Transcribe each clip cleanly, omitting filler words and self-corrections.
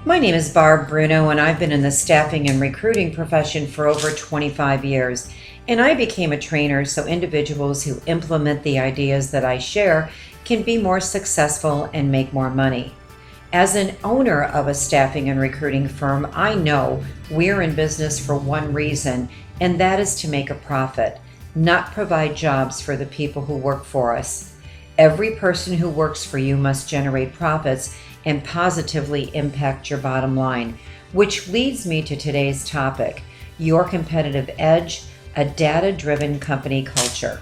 My name is Barb Bruno, and I've been in the staffing and recruiting profession for over 25 years. And I became a trainer so individuals who implement the ideas that I share can be more successful and make more money. As an owner of a staffing and recruiting firm, I know we're in business for one reason, and that is to make a profit, not provide jobs for the people who work for us. Every person who works for you must generate profits and positively impact your bottom line, which leads me to today's topic, your competitive edge, a data-driven company culture.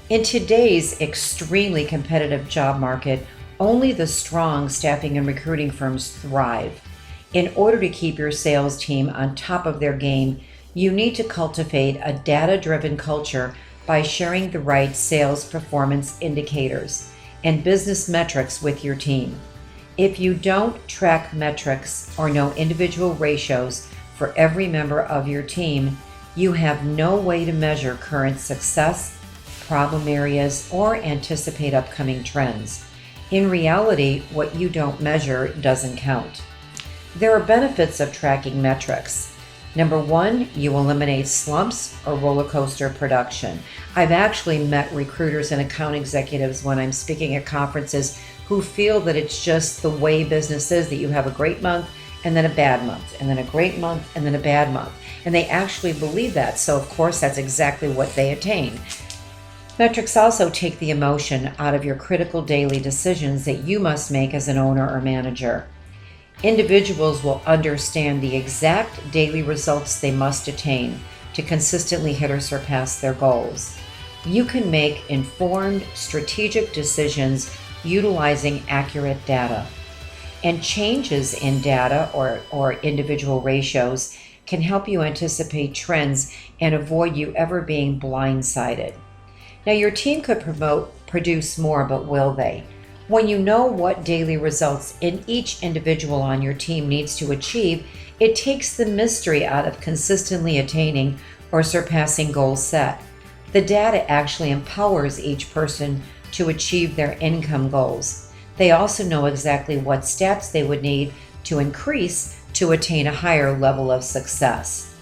In today's extremely competitive job market, only the strong staffing and recruiting firms thrive. In order to keep your sales team on top of their game, you need to cultivate a data-driven culture by sharing the right sales performance indicators and business metrics with your team. If you don't track metrics or know individual ratios for every member of your team, you have no way to measure current success, problem areas, or anticipate upcoming trends. In reality, what you don't measure doesn't count. There are benefits of tracking metrics. Number one, you eliminate slumps or roller coaster production. I've actually met recruiters and account executives when I'm speaking at conferences who feel that it's just the way business is, that you have a great month and then a bad month, and then a great month and then a bad month. And they actually believe that, so of course that's exactly what they attain. Metrics also take the emotion out of your critical daily decisions that you must make as an owner or manager. Individuals will understand the exact daily results they must attain to consistently hit or surpass their goals. You can make informed, strategic decisions utilizing accurate data. And changes in data or individual ratios can help you anticipate trends and avoid you ever being blindsided. Now, your team could produce more, but will they? When you know what daily results in each individual on your team needs to achieve, it takes the mystery out of consistently attaining or surpassing goals set. The data actually empowers each person to achieve their income goals. They also know exactly what stats they would need to increase to attain a higher level of success.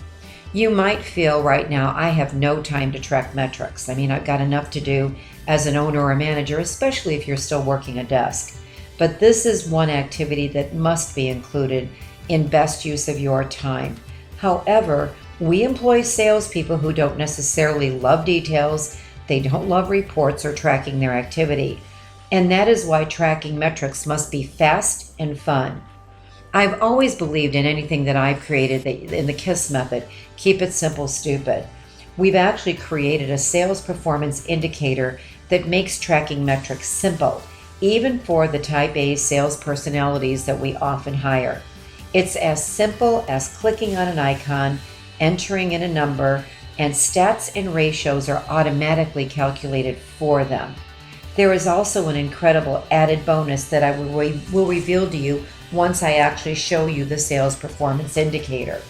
You might feel right now, I have no time to track metrics. I've got enough to do as an owner or manager, especially if you're still working a desk. But this is one activity that must be included in best use of your time. However, we employ salespeople who don't necessarily love details, they don't love reports or tracking their activity. And that is why tracking metrics must be fast and fun. I've always believed in anything that I've created in the KISS method, keep it simple, stupid. We've actually created a sales performance indicator that makes tracking metrics simple, even for the type A sales personalities that we often hire. It's as simple as clicking on an icon, entering in a number, and stats and ratios are automatically calculated for them. There is also an incredible added bonus that I will reveal to you once I actually show you the sales performance indicator.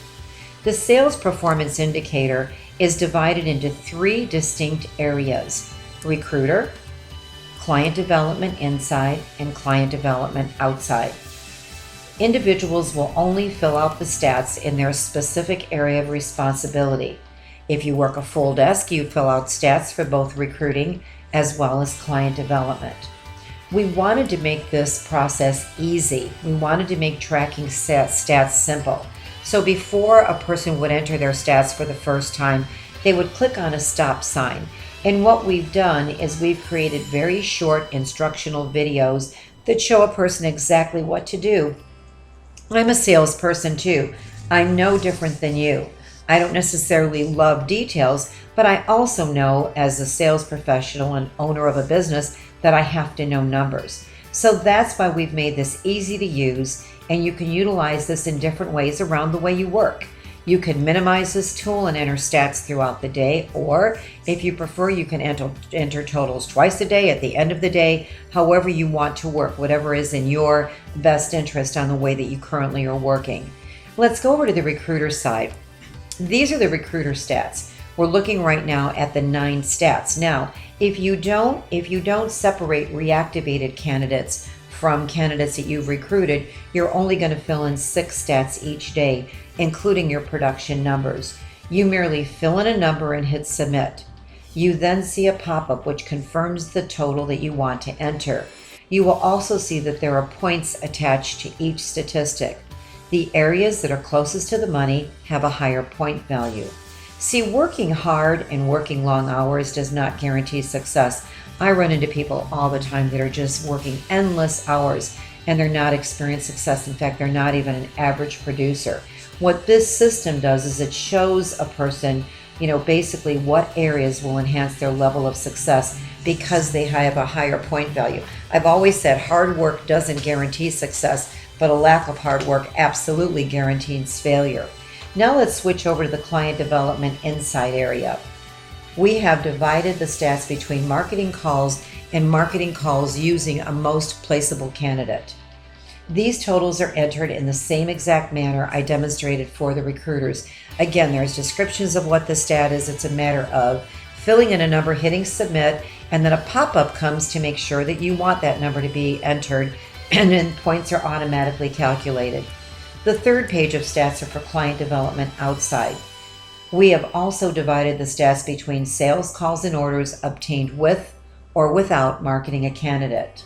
The sales performance indicator is divided into three distinct areas: recruiter, client development inside, and client development outside. Individuals will only fill out the stats in their specific area of responsibility. If you work a full desk, you fill out stats for both recruiting as well as client development. We wanted to make this process easy. We wanted to make tracking stats simple. So before a person would enter their stats for the first time, they would click on a stop sign. And what we've done is we've created very short instructional videos that show a person exactly what to do. I'm a salesperson too. I'm no different than you. I don't necessarily love details, but I also know as a sales professional and owner of a business that I have to know numbers. So that's why we've made this easy to use, and you can utilize this in different ways around the way you work. You can minimize this tool and enter stats throughout the day, or if you prefer, you can enter totals twice a day, at the end of the day, however you want to work, whatever is in your best interest on the way that you currently are working. Let's go over to the recruiter side. These are the recruiter stats. We're looking right now at the 9 stats. Now, if you don't separate reactivated candidates from candidates that you've recruited, you're only going to fill in 6 stats each day, including your production numbers. You merely fill in a number and hit submit. You then see a pop-up which confirms the total that you want to enter. You will also see that there are points attached to each statistic. The areas that are closest to the money have a higher point value. See, working hard and working long hours does not guarantee success. I run into people all the time that are just working endless hours and they're not experiencing success. In fact, they're not even an average producer. What this system does is it shows a person, basically what areas will enhance their level of success because they have a higher point value. I've always said hard work doesn't guarantee success, but a lack of hard work absolutely guarantees failure. Now let's switch over to the client development insight area. We have divided the stats between marketing calls and marketing calls using a most placeable candidate. These totals are entered in the same exact manner I demonstrated for the recruiters. Again, there's descriptions of what the stat is. It's a matter of filling in a number, hitting submit, and then a pop-up comes to make sure that you want that number to be entered, and then points are automatically calculated. The third page of stats are for client development outside. We have also divided the stats between sales calls and orders obtained with or without marketing a candidate.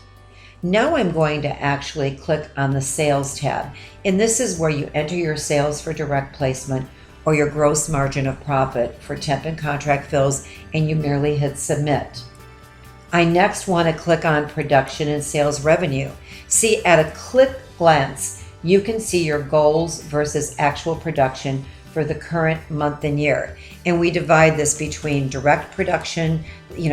Now I'm going to actually click on the sales tab, and this is where you enter your sales for direct placement or your gross margin of profit for temp and contract fills, and you merely hit submit. I next want to click on production and sales revenue. See, at a quick glance, you can see your goals versus actual production for the current month and year. And we divide this between direct production,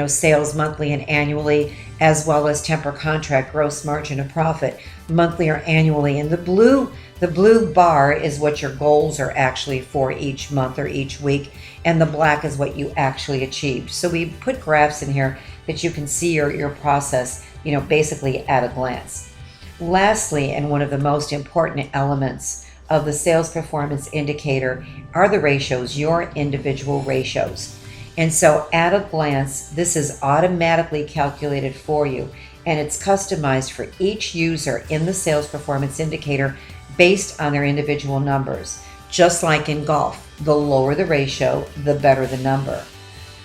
sales monthly and annually, as well as temp or contract gross margin of profit monthly or annually. And the blue bar is what your goals are actually for each month or each week, and the black is what you actually achieved. So we put graphs in here that you can see your process, basically at a glance. Lastly, and one of the most important elements of the sales performance indicator are the ratios, your individual ratios. And so at a glance, this is automatically calculated for you, and it's customized for each user in the sales performance indicator based on their individual numbers. Just like in golf, the lower the ratio, the better the number.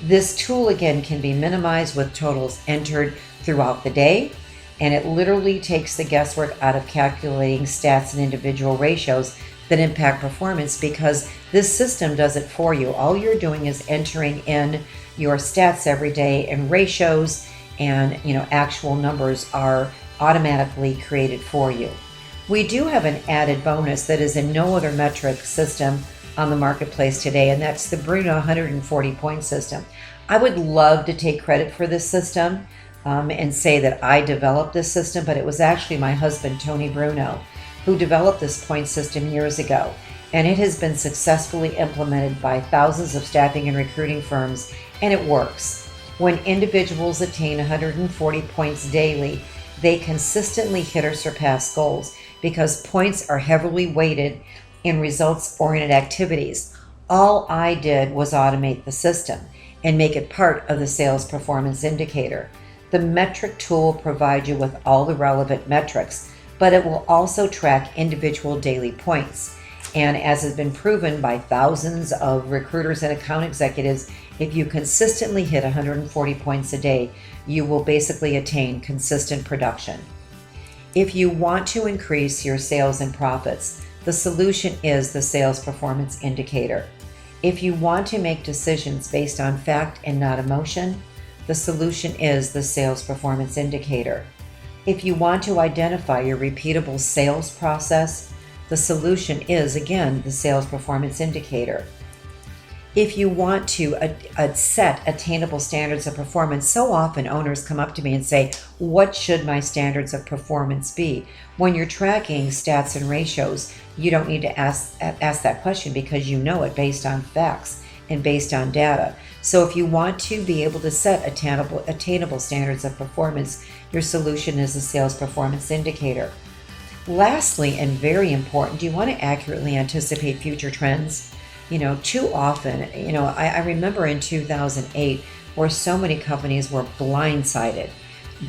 This tool again can be minimized with totals entered throughout the day, and it literally takes the guesswork out of calculating stats and individual ratios that impact performance, because this system does it for you. All you're doing is entering in your stats every day, and ratios and actual numbers are automatically created for you. We do have an added bonus that is in no other metric system on the marketplace today, and that's the Bruno 140 point system. I would love to take credit for this system and say that I developed this system, but it was actually my husband, Tony Bruno, who developed this point system years ago, and it has been successfully implemented by thousands of staffing and recruiting firms, and it works. When individuals attain 140 points daily, they consistently hit or surpass goals because points are heavily weighted in results-oriented activities. All I did was automate the system and make it part of the sales performance indicator. The metric tool will provide you with all the relevant metrics, but it will also track individual daily points. And as has been proven by thousands of recruiters and account executives, if you consistently hit 140 points a day, you will basically attain consistent production. If you want to increase your sales and profits, the solution is the sales performance indicator. If you want to make decisions based on fact and not emotion, the solution is the sales performance indicator. If you want to identify your repeatable sales process, the solution is, again, the sales performance indicator. If you want to set attainable standards of performance, so often owners come up to me and say, what should my standards of performance be? When you're tracking stats and ratios, you don't need to ask that question because you know it based on facts and based on data. So if you want to be able to set attainable standards of performance, your solution is the sales performance indicator. Lastly, and very important, do you want to accurately anticipate future trends? Too often, I remember in 2008 where so many companies were blindsided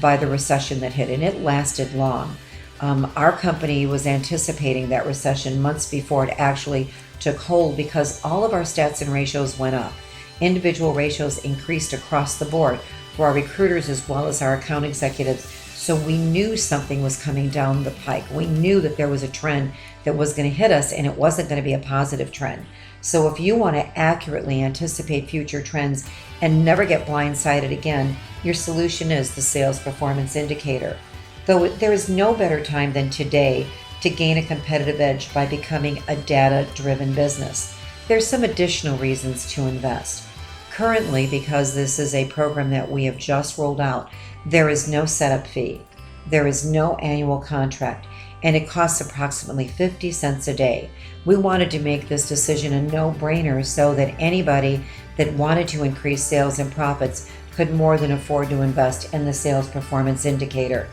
by the recession that hit, and it lasted long. Our company was anticipating that recession months before it actually took hold because all of our stats and ratios went up. Individual ratios increased across the board for our recruiters as well as our account executives. So we knew something was coming down the pike. We knew that there was a trend that was going to hit us and it wasn't going to be a positive trend. So if you want to accurately anticipate future trends and never get blindsided again, your solution is the Sales Performance Indicator. Though there is no better time than today to gain a competitive edge by becoming a data-driven business. There's some additional reasons to invest. Currently, because this is a program that we have just rolled out, there is no setup fee. There is no annual contract, and it costs approximately 50 cents a day. We wanted to make this decision a no-brainer so that anybody that wanted to increase sales and profits could more than afford to invest in the Sales Performance Indicator.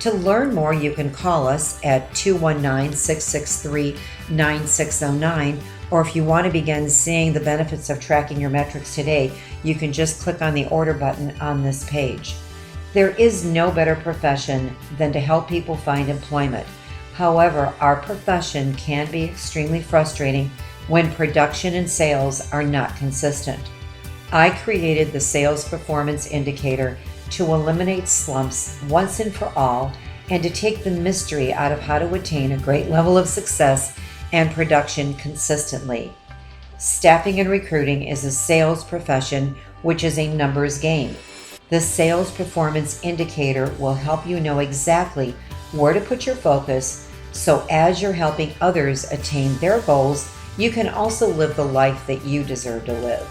To learn more, you can call us at 219-663-9609, or if you want to begin seeing the benefits of tracking your metrics today, you can just click on the order button on this page. There is no better profession than to help people find employment. However, our profession can be extremely frustrating when production and sales are not consistent. I created the Sales Performance Indicator to eliminate slumps once and for all and to take the mystery out of how to attain a great level of success and production consistently. Staffing and recruiting is a sales profession, which is a numbers game. The Sales Performance Indicator will help you know exactly where to put your focus, so as you're helping others attain their goals, you can also live the life that you deserve to live.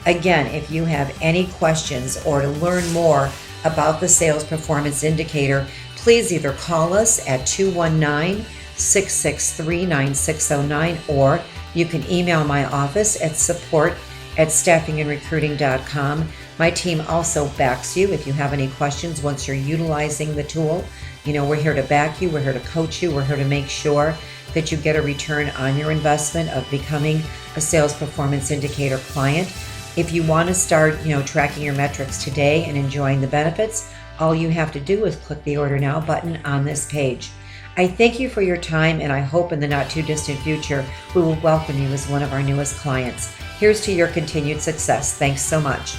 Again, if you have any questions or to learn more about the Sales Performance Indicator, please either call us at 219-663-9609 or you can email my office at support@staffingandrecruiting.com. My team also backs you if you have any questions once you're utilizing the tool. We're here to back you, we're here to coach you, we're here to make sure that you get a return on your investment of becoming a Sales Performance Indicator client. If you want to start, tracking your metrics today and enjoying the benefits, all you have to do is click the Order Now button on this page. I thank you for your time, and I hope in the not too distant future we will welcome you as one of our newest clients. Here's to your continued success. Thanks so much.